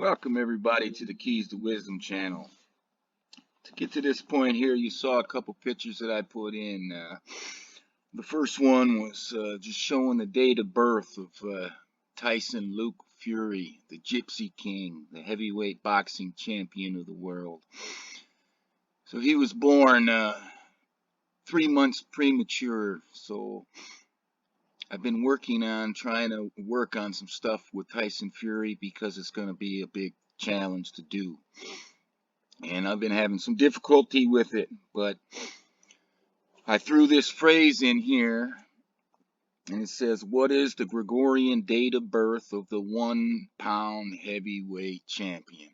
Welcome everybody to the Keys to Wisdom channel. To get to this point here, you saw a couple pictures that I put in. The first one was just showing the date of birth of Tyson Luke Fury, the Gypsy King, the heavyweight boxing champion of the world. So he was born 3 months premature. So I've been working on trying to work on some stuff with Tyson Fury because it's going to be a big challenge to do. And I've been having some difficulty with it, but I threw this phrase in here, and it says, what is the Gregorian date of birth of the 1 pound heavyweight champion?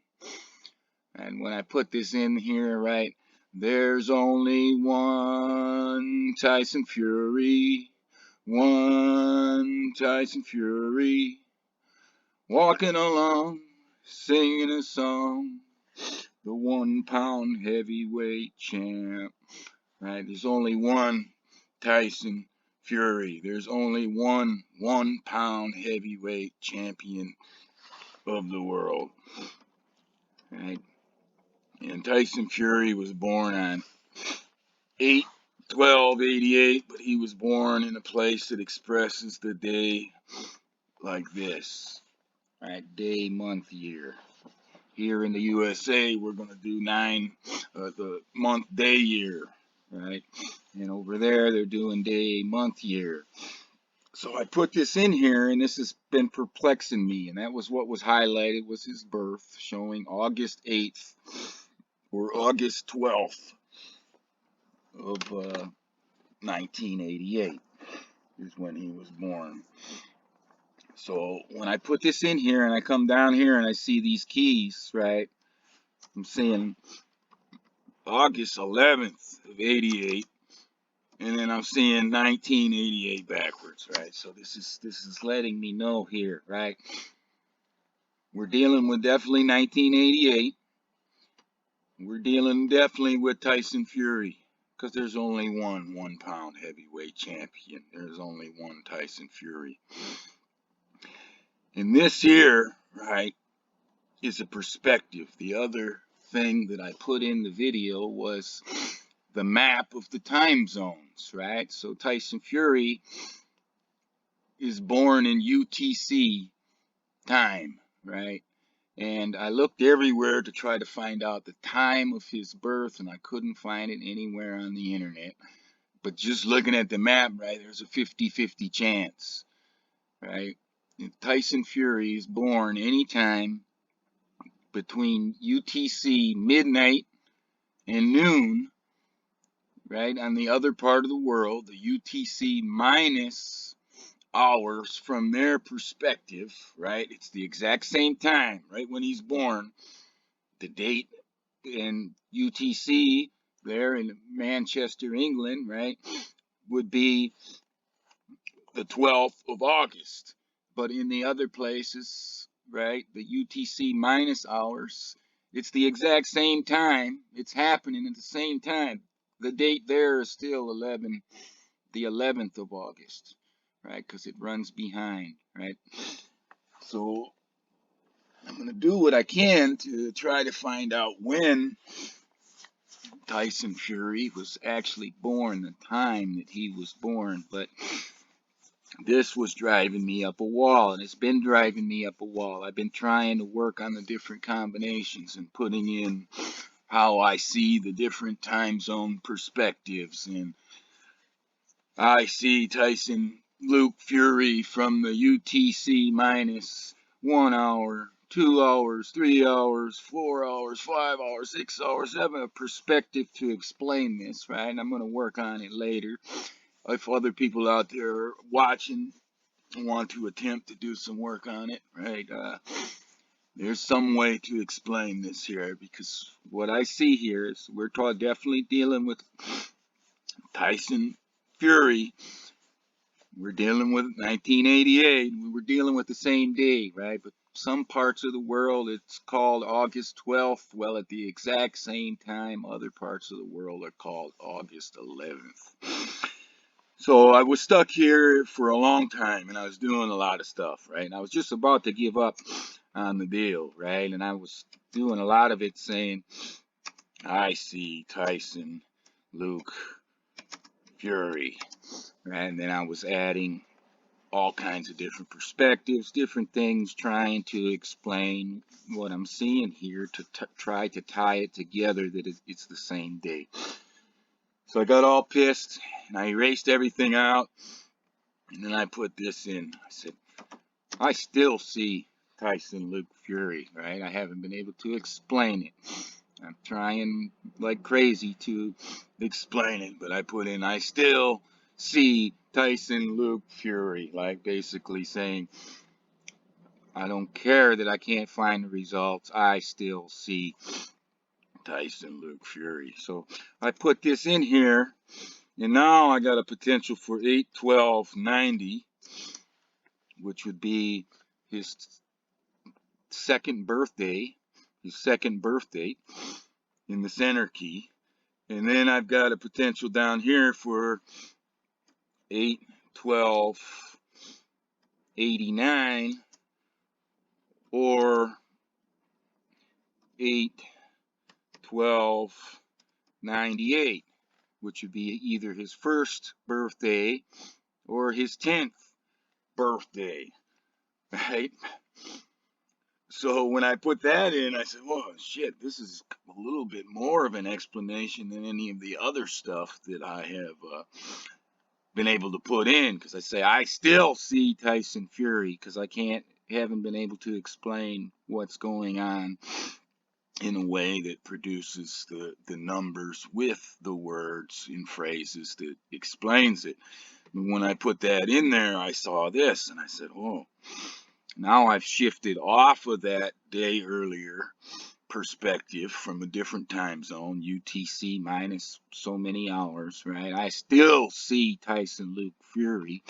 And when I put this in here, right, there's only one Tyson Fury, one Tyson Fury, walking along, singing a song, the 1 pound heavyweight champ. Right? There's only one Tyson Fury. There's only one 1 pound heavyweight champion of the world. Right? And Tyson Fury was born on 8/12/88, but he was born in a place that expresses the day like this. Right? Day, month, year. Here in the USA, we're going to do the month, day, year. Right? And over there, they're doing day, month, year. So I put this in here, and this has been perplexing me, and that was what was highlighted was his birth, showing August 8th or August 12th of 1988 is when he was born. So when I put this in here, and I come down here, and I see these keys, right, I'm seeing August 11th of 88. And then I'm seeing 1988 backwards, right? So this is letting me know here, right? We're dealing with definitely 1988. We're dealing definitely with Tyson Fury, because there's only one 1 pound heavyweight champion. There's only one Tyson Fury. And this here, right, is a perspective. The other thing that I put in the video was the map of the time zones, right? So Tyson Fury is born in UTC time, right? And I looked everywhere to try to find out the time of his birth, and I couldn't find it anywhere on the internet. But just looking at the map, right, there's a 50-50 chance, right? And Tyson Fury is born anytime between UTC midnight and noon, right, on the other part of the world, the UTC minus hours from their perspective, right? It's the exact same time, right, when he's born. The date in UTC there in Manchester, England, right, would be the 12th of August. But in the other places, right, the UTC minus hours, it's the exact same time. It's happening at the same time. The date there is still the 11th of August, right, because it runs behind, right? So I'm going to do what I can to try to find out when Tyson Fury was actually born, the time that he was born, but this was driving me up a wall, and it's been driving me up a wall. I've been trying to work on the different combinations and putting in how I see the different time zone perspectives, and I see Tyson Luke Fury from the UTC minus 1 hour, 2 hours, 3 hours, 4 hours, 5 hours, 6 hours. I have a perspective to explain this, right? And I'm going to work on it later. If other people out there are watching want to attempt to do some work on it, right? There's some way to explain this here, because what I see here is we're definitely dealing with Tyson Fury. We're dealing with 1988. We're dealing with the same day, right? But some parts of the world, it's called August 12th. Well, at the exact same time, other parts of the world are called August 11th. So I was stuck here for a long time, and I was doing a lot of stuff, right? And I was just about to give up on the deal, right? And I was doing a lot of it saying, I see Tyson Luke Fury, right? And then I was adding all kinds of different perspectives, different things, trying to explain what I'm seeing here to try to tie it together that it's the same day. So I got all pissed and I erased everything out, and then I put this in. I said, I still see Tyson Luke Fury, right? I haven't been able to explain it. I'm trying like crazy to explain it, but I put in, I still see Tyson Luke Fury, like basically saying, I don't care that I can't find the results, I still see Tyson Luke Fury. So I put this in here, and now I got a potential for 8/12/90, which would be his second birthday, in the center key. And then I've got a potential down here for 8/12/89 or 8/12/98, which would be either his first birthday or his 10th birthday, right? So when I put that in, I said, "Whoa, shit, this is a little bit more of an explanation than any of the other stuff that I have been able to put in." Because I say I still see Tyson Fury, because I haven't been able to explain what's going on in a way that produces the numbers with the words in phrases that explains it. And when I put that in there, I saw this, and I said, "Oh." Now I've shifted off of that day earlier perspective from a different time zone, UTC minus so many hours, right? I still see Tyson Luke Fury.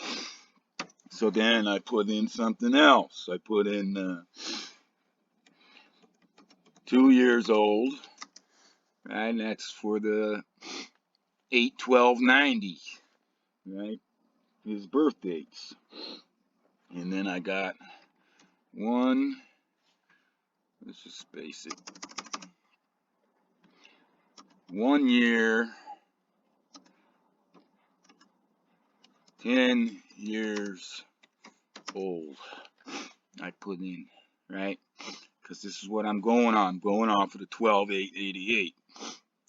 So then I put in something else. I put in 2 years old, right? And that's for the 8/12/90, right? His birth dates. And then I got one, let's just space it. 1 year, 10 years old. I put in, right? Because this is what I'm going on. I'm going on for the 12/8/88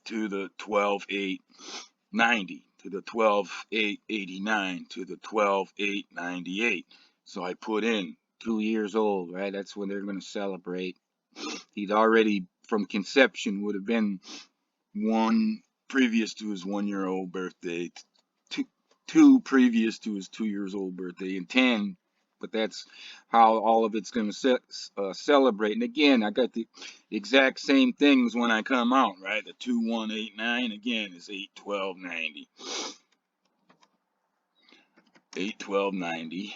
to the 12/8/90 to the 12/8/89 to the 12/8/98. So I put in 2 years old, right? That's when they're going to celebrate. He'd already, from conception, would have been one previous to his 1-year-old birthday, two previous to his 2 years old birthday, and 10. But that's how all of it's going to celebrate. And again, I got the exact same things when I come out, right? The 2/1/89 again is 8/12/90. 8/12/90.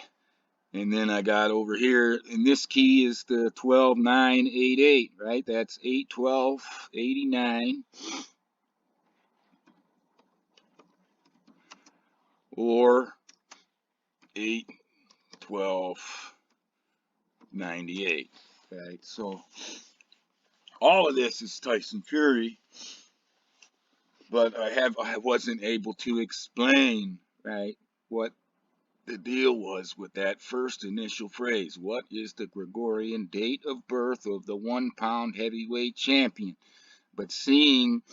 And then I got over here, and this key is the 12/9/88, right? That's 8/12/89 or 8/12/98, right? So all of this is Tyson Fury, but I wasn't able to explain, right, what the deal was with that first initial phrase. What is the Gregorian date of birth of the 1-pound heavyweight champion? But seeing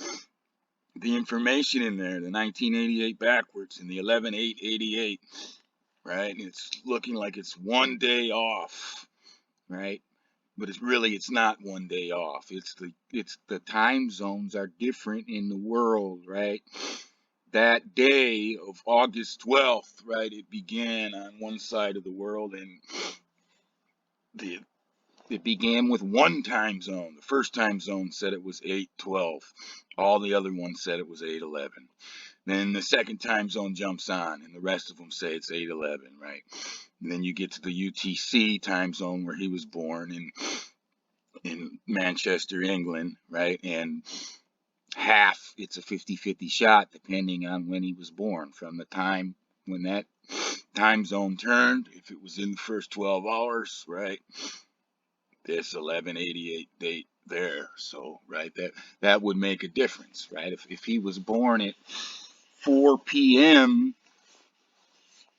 the information in there, the 1988 backwards and the 11/8/88, right? And it's looking like it's 1 day off, right? But it's not 1 day off. It's the time zones are different in the world, right? That day of August 12th, right, it began on one side of the world, and it began with one time zone. The first time zone said it was 8/12. All the other ones said it was 8/11. Then the second time zone jumps on, and the rest of them say it's 8/11, right? And then you get to the UTC time zone where he was born in Manchester, England, right? And it's a 50-50 shot depending on when he was born, from the time when that time zone turned, if it was in the first 12 hours, right? this 1188 date there. So, right, that would make a difference, right? If he was born at 4 p.m.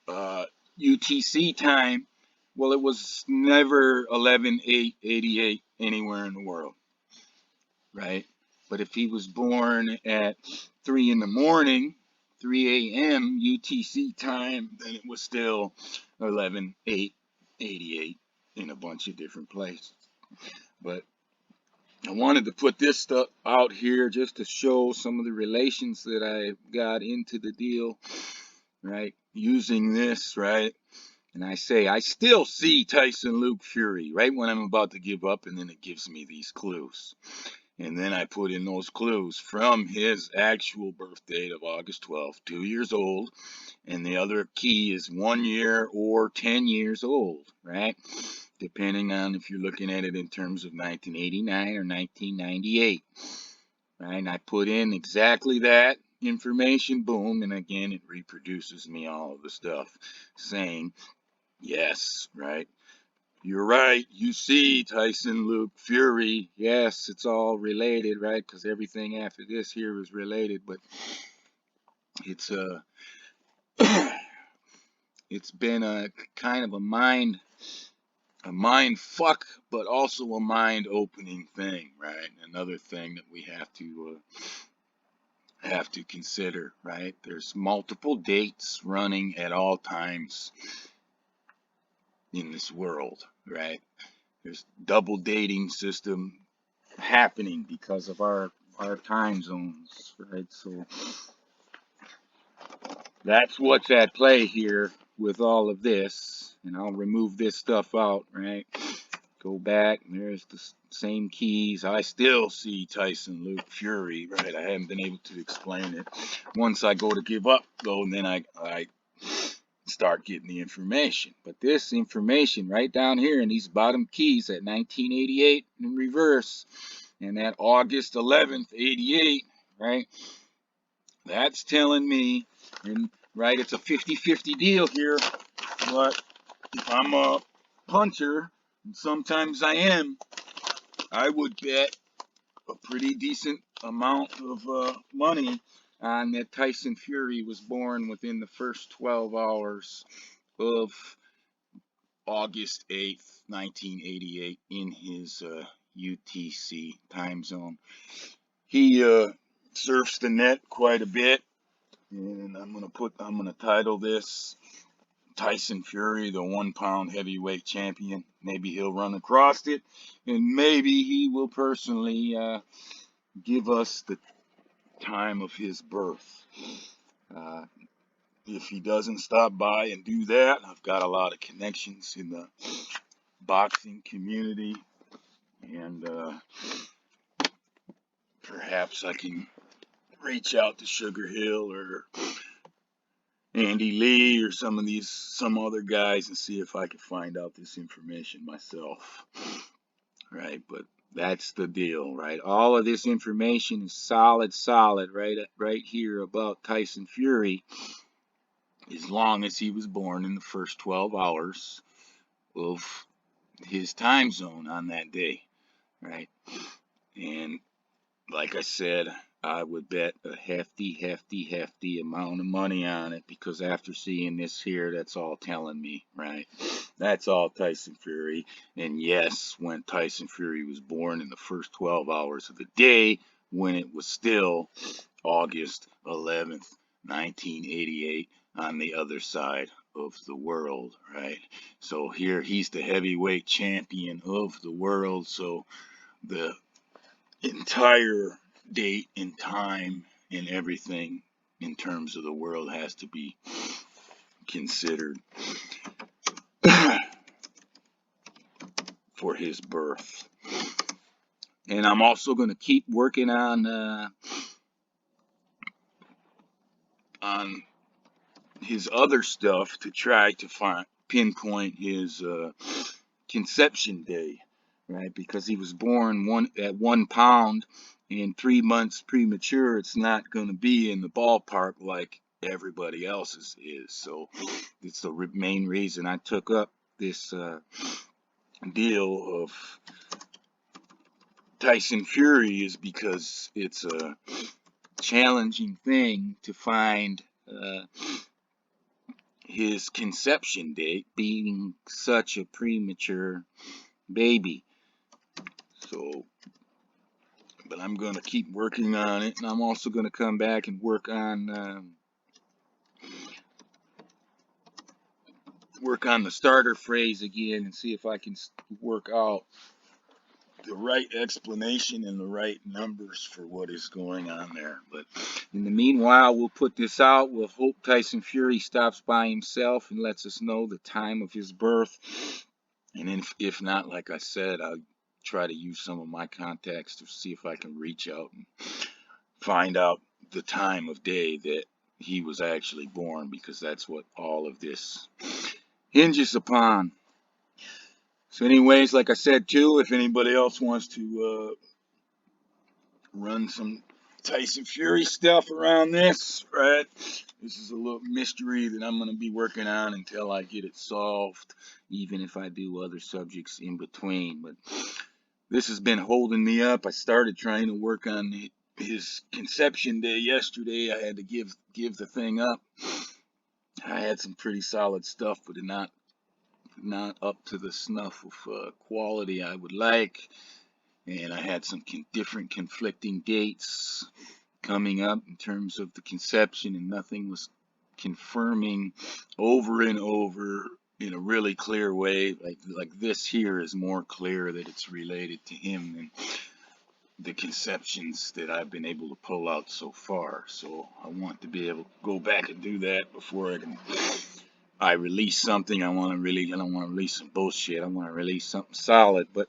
UTC time, well, it was never 11/8/88 anywhere in the world, right? But if he was born at 3 in the morning, 3 a.m. UTC time, then it was still 11/8/88 in a bunch of different places. But I wanted to put this stuff out here just to show some of the relations that I got into the deal, right? Using this, right? And I say, I still see Tyson Luke Fury right when I'm about to give up, and then it gives me these clues. And then I put in those clues from his actual birth date of August 12th, 2 years old. And the other key is 1 year or 10 years old, right? Depending on if you're looking at it in terms of 1989 or 1998. Right? And I put in exactly that information, boom, and again, it reproduces me all of the stuff saying, yes, right? You're right. You see Tyson Luke Fury. Yes, it's all related, right? Because everything after this here is related, but it's it's been a kind of a mind fuck, but also a mind opening thing, right? Another thing that we have to consider, right? There's multiple dates running at all times in this world, right? There's double dating system happening because of our time zones, right? So that's what's at play here with all of this, and I'll remove this stuff out, right? Go back, there's the same keys. I still see Tyson Luke Fury, right? I haven't been able to explain it. Once I go to give up, though, and then I start getting the information. But this information right down here in these bottom keys at 1988 in reverse, and that August 11th, 88, right? That's telling me, and right, it's a 50-50 deal here, but if I'm a puncher, and sometimes I am, I would bet a pretty decent amount of money on that Tyson Fury was born within the first 12 hours of August 8th, 1988 in his UTC time zone. He surfs the net quite a bit, and I'm gonna title this Tyson Fury, the 1 pound heavyweight champion. Maybe he'll run across it, and maybe he will personally give us the time of his birth. If he doesn't stop by and do that, I've got a lot of connections in the boxing community, and perhaps I can reach out to Sugar Hill or Andy Lee or some other guys and see if I can find out this information myself, right? But that's the deal, right? All of this information is solid, right here about Tyson Fury, as long as he was born in the first 12 hours of his time zone on that day, right? And like I said, I would bet a hefty amount of money on it, because after seeing this here, that's all telling me, right? That's all Tyson Fury. And yes, when Tyson Fury was born in the first 12 hours of the day, when it was still August 11th, 1988, on the other side of the world, right? So here he's the heavyweight champion of the world. So the entire date and time and everything in terms of the world has to be considered for his birth. And I'm also going to keep working on his other stuff to try to pinpoint his conception day, right? Because he was born at 1 pound and 3 months premature. It's not going to be in the ballpark like everybody else's is. So it's the main reason I took up this deal of Tyson Fury is because it's a challenging thing to find his conception date being such a premature baby. So, but I'm going to keep working on it, and I'm also going to come back and work on the starter phrase again and see if I can work out the right explanation and the right numbers for what is going on there. But in the meanwhile, we'll put this out. We'll hope Tyson Fury stops by himself and lets us know the time of his birth. And if not, like I said, I'll try to use some of my contacts to see if I can reach out and find out the time of day that he was actually born, because that's what all of this hinges upon. So anyways, like I said too, if anybody else wants to run some Tyson Fury stuff around this, right? This is a little mystery that I'm going to be working on until I get it solved, even if I do other subjects in between. But this has been holding me up. I started trying to work on his conception day yesterday. I had to give the thing up. I had some pretty solid stuff, but not up to the snuff of quality I would like. And I had some different conflicting dates coming up in terms of the conception, and nothing was confirming over and over in a really clear way. Like this here is more clear that it's related to him than the conceptions that I've been able to pull out so far. So I want to be able to go back and do that before I release something. I don't want to release some bullshit. I want to release something solid. But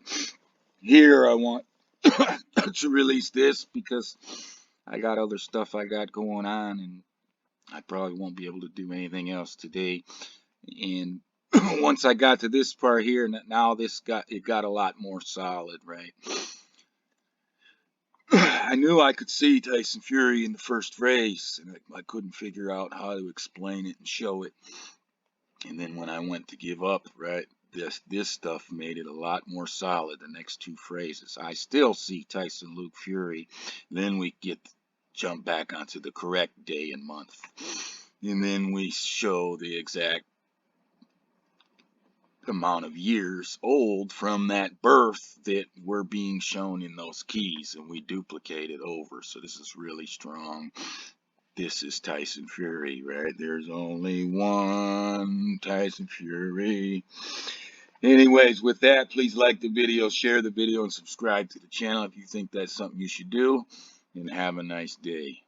here I want to release this because I got other stuff I got going on, and I probably won't be able to do anything else today. And once I got to this part here, now it got a lot more solid, right? I knew I could see Tyson Fury in the first race, and I couldn't figure out how to explain it and show it. And then when I went to give up, right, this stuff made it a lot more solid. The next two phrases, I still see Tyson Luke Fury. Then we jump back onto the correct day and month, and then we show the exact amount of years old from that birth that were being shown in those keys, and we duplicate it over. So this is really strong. This is Tyson Fury, right? There's only one Tyson Fury. Anyways, with that, please like the video, share the video, and subscribe to the channel if you think that's something you should do. And have a nice day.